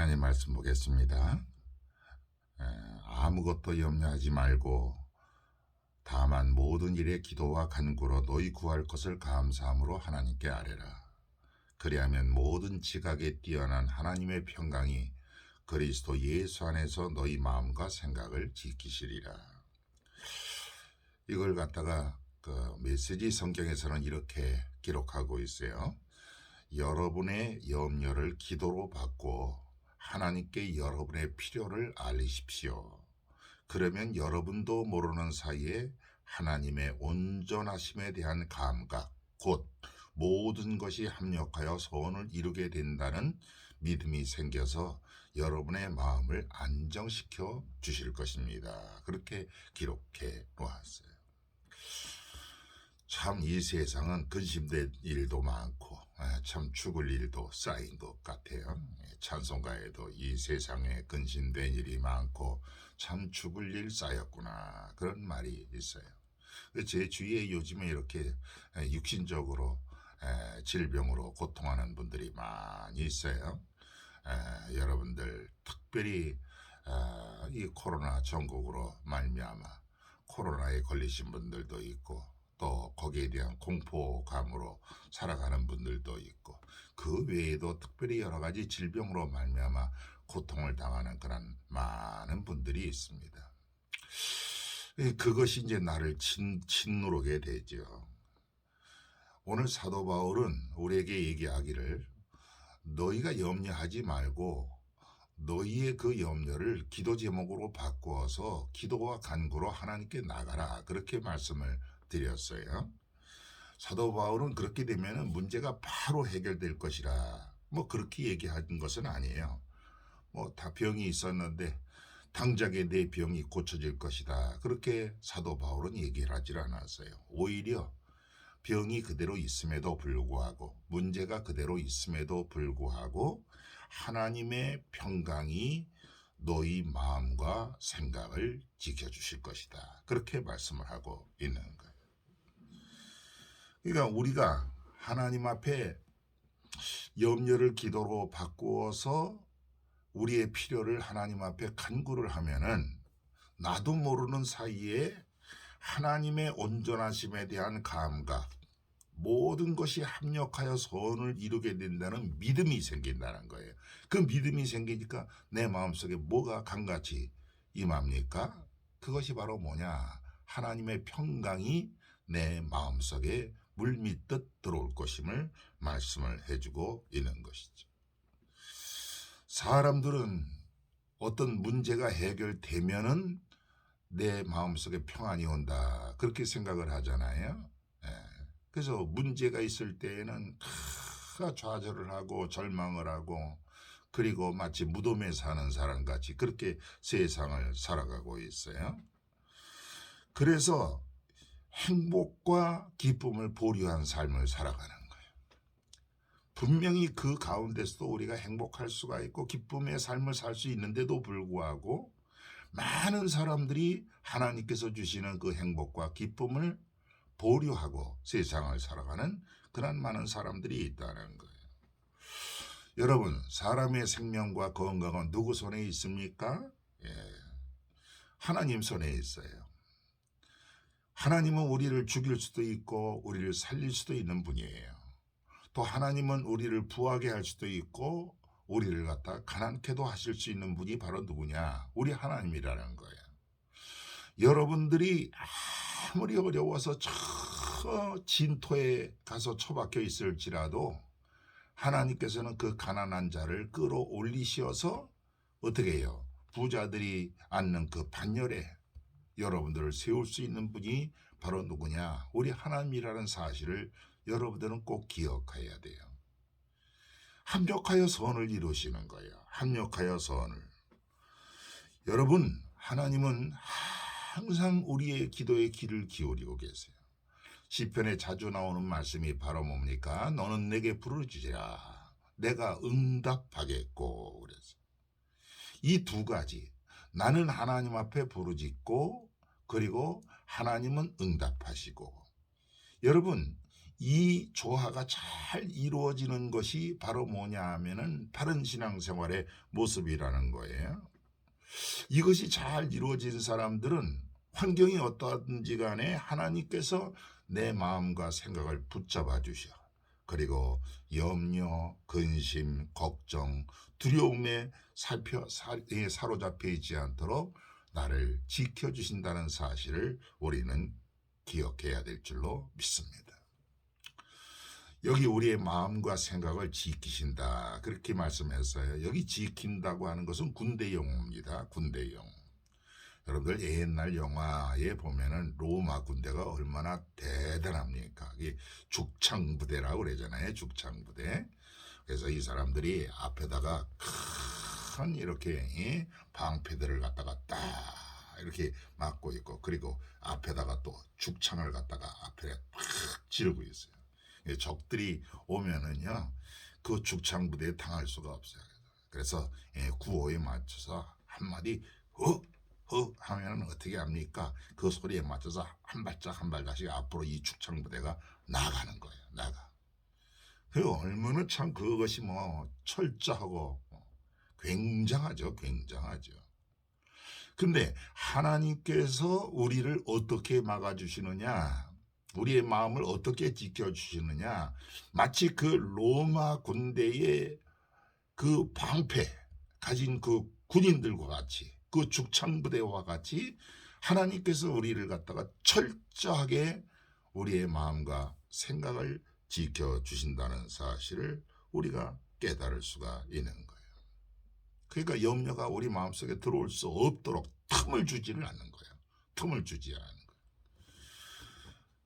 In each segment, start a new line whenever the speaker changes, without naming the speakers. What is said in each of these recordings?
하나님 말씀 보겠습니다. 아무것도 염려하지 말고 다만 모든 일에 기도와 간구로 너희 구할 것을 감사함으로 하나님께 아뢰라. 그리하면 모든 지각에 뛰어난 하나님의 평강이 그리스도 예수 안에서 너희 마음과 생각을 지키시리라. 이걸 갖다가 그 메시지 성경에서는 이렇게 기록하고 있어요. 여러분의 염려를 기도로 받고 하나님께 여러분의 필요를 알리십시오. 그러면 여러분도 모르는 사이에 하나님의 온전하심에 대한 감각, 곧 모든 것이 합력하여 소원을 이루게 된다는 믿음이 생겨서 여러분의 마음을 안정시켜 주실 것입니다. 그렇게 기록해 놓았어요. 참 이 세상은 근심될 일도 많고 참 죽을 일도 쌓인 것 같아요. 찬송가에도 이 세상에 근심된 일이 많고 참 죽을 일 쌓였구나 그런 말이 있어요. 제 주위에 요즘에 이렇게 육신적으로 질병으로 고통하는 분들이 많이 있어요. 여러분들 특별히 이 코로나 전국으로 말미암아 코로나에 걸리신 분들도 있고 또 거기에 대한 공포감으로 살아가는 분들도 있고 그 외에도 특별히 여러 가지 질병으로 말미암아 고통을 당하는 그런 많은 분들이 있습니다. 그것이 이제 나를 짓누르게 되죠. 오늘 사도 바울은 우리에게 얘기하기를 너희가 염려하지 말고 너희의 그 염려를 기도 제목으로 바꾸어서 기도와 간구로 하나님께 나가라 그렇게 말씀을 드렸어요. 사도 바울은 그렇게 되면 문제가 바로 해결될 것이라 뭐 그렇게 얘기한 것은 아니에요. 뭐 다 병이 있었는데 당장에 내 병이 고쳐질 것이다 그렇게 사도 바울은 얘기를 하질 않았어요. 오히려 병이 그대로 있음에도 불구하고 문제가 그대로 있음에도 불구하고 하나님의 평강이 너희 마음과 생각을 지켜주실 것이다 그렇게 말씀을 하고 있는 거예요. 그러니까 우리가 하나님 앞에 염려를 기도로 바꾸어서 우리의 필요를 하나님 앞에 간구를 하면은 나도 모르는 사이에 하나님의 온전하심에 대한 감각, 모든 것이 합력하여 소원을 이루게 된다는 믿음이 생긴다는 거예요. 그 믿음이 생기니까 내 마음속에 뭐가 강같이 임합니까? 그것이 바로 뭐냐? 하나님의 평강이 내 마음속에 물밀듯 들어올 것임을 말씀을 해주고 있는 것이죠. 사람들은 어떤 문제가 해결되면은 내 마음속에 평안이 온다 그렇게 생각을 하잖아요. 그래서 문제가 있을 때에는 다 좌절을 하고 절망을 하고 그리고 마치 무덤에 사는 사람같이 그렇게 세상을 살아가고 있어요. 그래서 행복과 기쁨을 보류한 삶을 살아가는 거예요. 분명히 그 가운데서도 우리가 행복할 수가 있고 기쁨의 삶을 살 수 있는데도 불구하고 많은 사람들이 하나님께서 주시는 그 행복과 기쁨을 보류하고 세상을 살아가는 그런 많은 사람들이 있다는 거예요. 여러분, 사람의 생명과 건강은 누구 손에 있습니까? 하나님 손에 있어요. 하나님은 우리를 죽일 수도 있고 우리를 살릴 수도 있는 분이에요. 또 하나님은 우리를 부하게 할 수도 있고 우리를 갖다 가난케도 하실 수 있는 분이 바로 누구냐? 우리 하나님이라는 거예요. 여러분들이 아무리 어려워서 저 진토에 가서 처박혀 있을지라도 하나님께서는 그 가난한 자를 끌어올리셔서 어떻게 해요? 부자들이 앉는 그 반열에 여러분들을 세울 수 있는 분이 바로 누구냐? 우리 하나님이라는 사실을 여러분들은 꼭 기억해야 돼요. 합력하여 선을 이루시는 거예요. 합력하여 선을. 여러분, 하나님은 항상 우리의 기도에 귀를 기울이고 계세요. 시편에 자주 나오는 말씀이 바로 뭡니까? 너는 내게 부르짖으라. 내가 응답하겠고 그래서 이 두 가지 나는 하나님 앞에 부르짖고 그리고 하나님은 응답하시고 여러분 이 조화가 잘 이루어지는 것이 바로 뭐냐 하면은 바른 신앙생활의 모습이라는 거예요. 이것이 잘 이루어진 사람들은 환경이 어떠하든지 간에 하나님께서 내 마음과 생각을 붙잡아 주셔. 그리고 염려, 근심, 걱정, 두려움에 사로잡혀 있지 않도록 나를 지켜주신다는 사실을 우리는 기억해야 될 줄로 믿습니다. 여기 우리의 마음과 생각을 지키신다 그렇게 말씀했어요. 여기 지킨다고 하는 것은 군대 용어입니다. 군대 용어. 여러분들 옛날 영화에 보면은 로마 군대가 얼마나 대단합니까? 이게 죽창부대라고 그러잖아요. 죽창부대. 그래서 이 사람들이 앞에다가 큰 이렇게 방패들을 갖다가 딱 이렇게 막고 있고, 그리고 앞에다가 또 죽창을 갖다가 앞에 팍 지르고 있어요. 적들이 오면은요 그 죽창부대에 당할 수가 없어요. 그래서 구호에 맞춰서 한마디 하면 어떻게 합니까? 그 소리에 맞춰서 한 발짝 한 발짝씩 앞으로 이 죽창부대가 나가는 거예요. 나가. 그 얼마나 참 그것이 뭐 철저하고 굉장하죠. 굉장하죠. 근데 하나님께서 우리를 어떻게 막아주시느냐, 우리의 마음을 어떻게 지켜주시느냐, 마치 그 로마 군대의 그 방패 가진 그 군인들과 같이, 그 죽창부대와 같이 하나님께서 우리를 갖다가 철저하게 우리의 마음과 생각을 지켜주신다는 사실을 우리가 깨달을 수가 있는 거예요. 그러니까 염려가 우리 마음속에 들어올 수 없도록 틈을 주지를 않는 거예요. 틈을 주지 않는 거예요.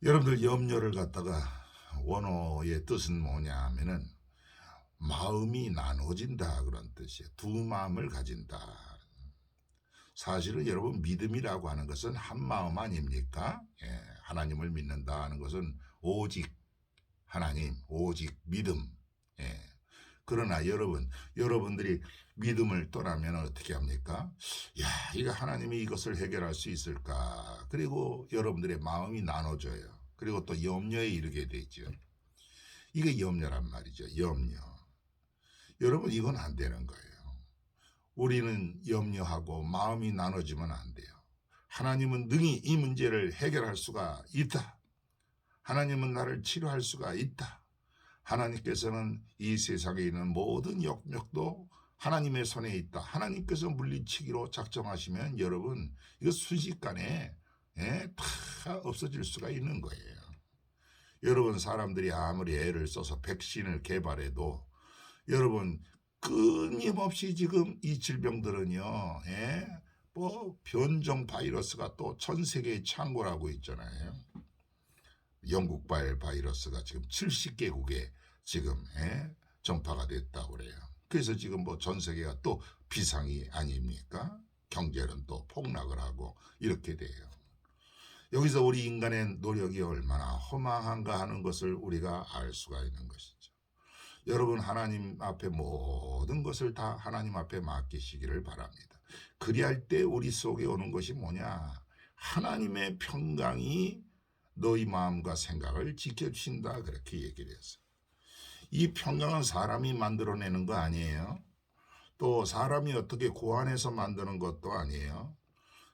여러분들 염려를 갖다가 원어의 뜻은 뭐냐 하면은 마음이 나눠진다 그런 뜻이에요. 두 마음을 가진다. 사실은 여러분 믿음이라고 하는 것은 한 마음 아닙니까? 하나님을 믿는다 하는 것은 오직 하나님, 오직 믿음. 그러나 여러분들이 믿음을 떠나면 어떻게 합니까? 야, 이거 하나님이 이것을 해결할 수 있을까? 그리고 여러분들의 마음이 나눠져요. 그리고 또 염려에 이르게 되죠. 이게 염려란 말이죠. 염려. 여러분 이건 안 되는 거예요. 우리는 염려하고 마음이 나눠지면 안 돼요. 하나님은 능히 이 문제를 해결할 수가 있다. 하나님은 나를 치료할 수가 있다. 하나님께서는 이 세상에 있는 모든 역력도 하나님의 손에 있다. 하나님께서 물리치기로 작정하시면 여러분 이거 순식간에 다 없어질 수가 있는 거예요. 여러분 사람들이 아무리 애를 써서 백신을 개발해도 여러분 끊임없이 지금 이 질병들은요, 뭐 변종 바이러스가 또 전 세계에 창궐하고 있잖아요. 영국발 바이러스가 지금 70개국에 지금 전파가 됐다고 그래요. 그래서 지금 뭐 전 세계가 또 비상이 아닙니까? 경제는 또 폭락을 하고 이렇게 돼요. 여기서 우리 인간의 노력이 얼마나 허망한가 하는 것을 우리가 알 수가 있는 것이죠. 여러분 하나님 앞에 모든 것을 다 하나님 앞에 맡기시기를 바랍니다. 그리할 때 우리 속에 오는 것이 뭐냐? 하나님의 평강이 너희 마음과 생각을 지켜주신다 그렇게 얘기를 했어요. 이 평강은 사람이 만들어내는 거 아니에요. 또 사람이 어떻게 고안해서 만드는 것도 아니에요.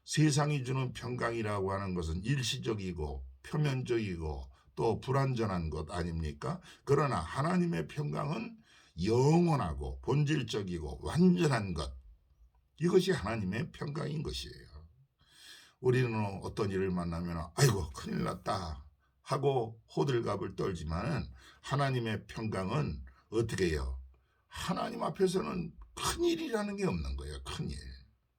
세상이 주는 평강이라고 하는 것은 일시적이고 표면적이고 또 불완전한 것 아닙니까? 그러나 하나님의 평강은 영원하고 본질적이고 완전한 것. 이것이 하나님의 평강인 것이에요. 우리는 어떤 일을 만나면 아이고 큰일 났다 하고 호들갑을 떨지만 하나님의 평강은 어떻게 해요? 하나님 앞에서는 큰일이라는 게 없는 거예요. 큰일.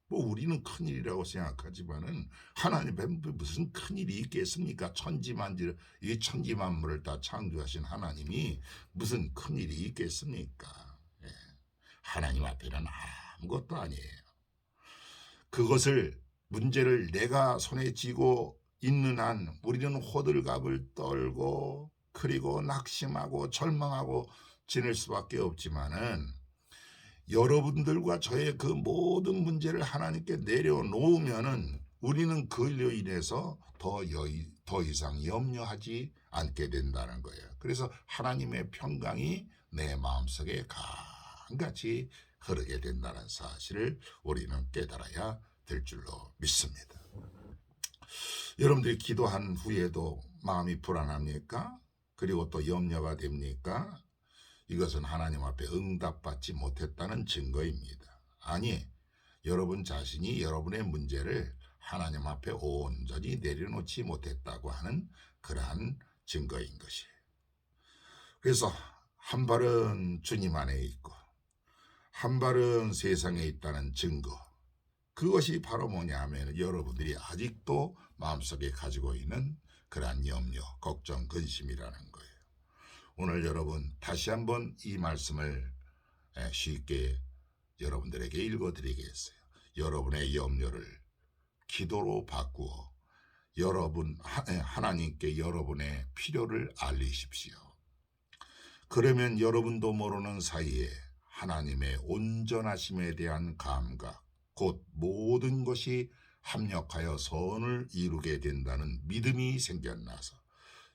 뭐 우리는 큰일이라고 생각하지만은 하나님 앞에 무슨 큰일이 있겠습니까? 천지만질, 이 천지만물을 다 창조하신 하나님이 무슨 큰일이 있겠습니까? 하나님 앞에는 아무것도 아니에요. 그것을 문제를 내가 손에 쥐고 있는 한 우리는 호들갑을 떨고 그리고 낙심하고 절망하고 지낼 수밖에 없지만은 여러분들과 저의 그 모든 문제를 하나님께 내려놓으면은 우리는 그로 인해서 더 더 이상 염려하지 않게 된다는 거예요. 그래서 하나님의 평강이 내 마음속에 강같이 흐르게 된다는 사실을 우리는 깨달아야 될 줄로 믿습니다. 여러분들이 기도한 후에도 마음이 불안합니까? 그리고 또 염려가 됩니까? 이것은 하나님 앞에 응답받지 못했다는 증거입니다. 아니, 여러분 자신이 여러분의 문제를 하나님 앞에 온전히 내려놓지 못했다고 하는 그러한 증거인 것이에요. 그래서 한 발은 주님 안에 있고 한 발은 세상에 있다는 증거, 그것이 바로 뭐냐면 여러분들이 아직도 마음속에 가지고 있는 그러한 염려, 걱정, 근심이라는 거예요. 오늘 여러분 다시 한번 이 말씀을 쉽게 여러분들에게 읽어드리겠어요. 여러분의 염려를 기도로 바꾸어 하나님께 여러분의 필요를 알리십시오. 그러면 여러분도 모르는 사이에 하나님의 온전하심에 대한 감각, 곧 모든 것이 합력하여 선을 이루게 된다는 믿음이 생겨나서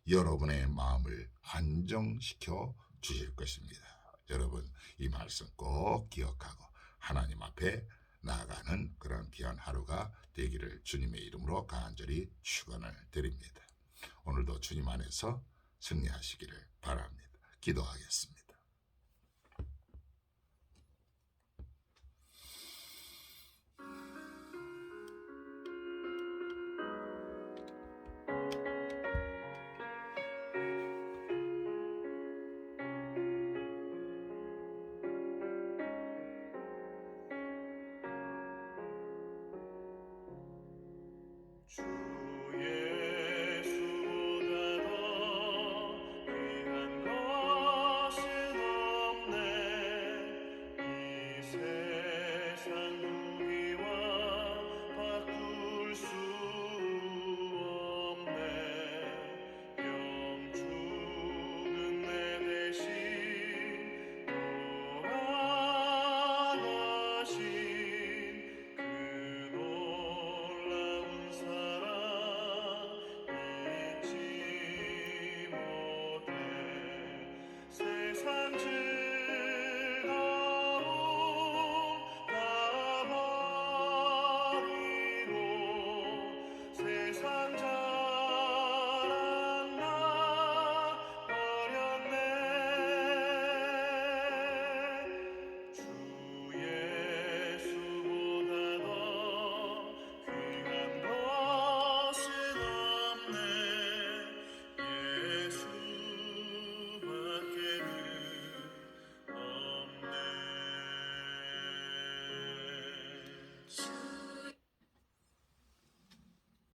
여러분의 마음을 안정시켜 주실 것입니다. 여러분 이 말씀 꼭 기억하고 하나님 앞에 나아가는 그런 귀한 하루가 되기를 주님의 이름으로 간절히 축원을 드립니다. 오늘도 주님 안에서 승리하시기를 바랍니다. 기도하겠습니다.
주 예수보다 더 귀한 것은 없네. 이 세상 누리와 바꿀 수 없네. 영죽은 내 대신 돌아가신 그 놀라운 사랑 잊지 못해. 세상 즐거움 다 버리고 세상 자랑 나 버렸네. 주 예수보다 더 귀한 것은 없네. 예수밖에는 없네.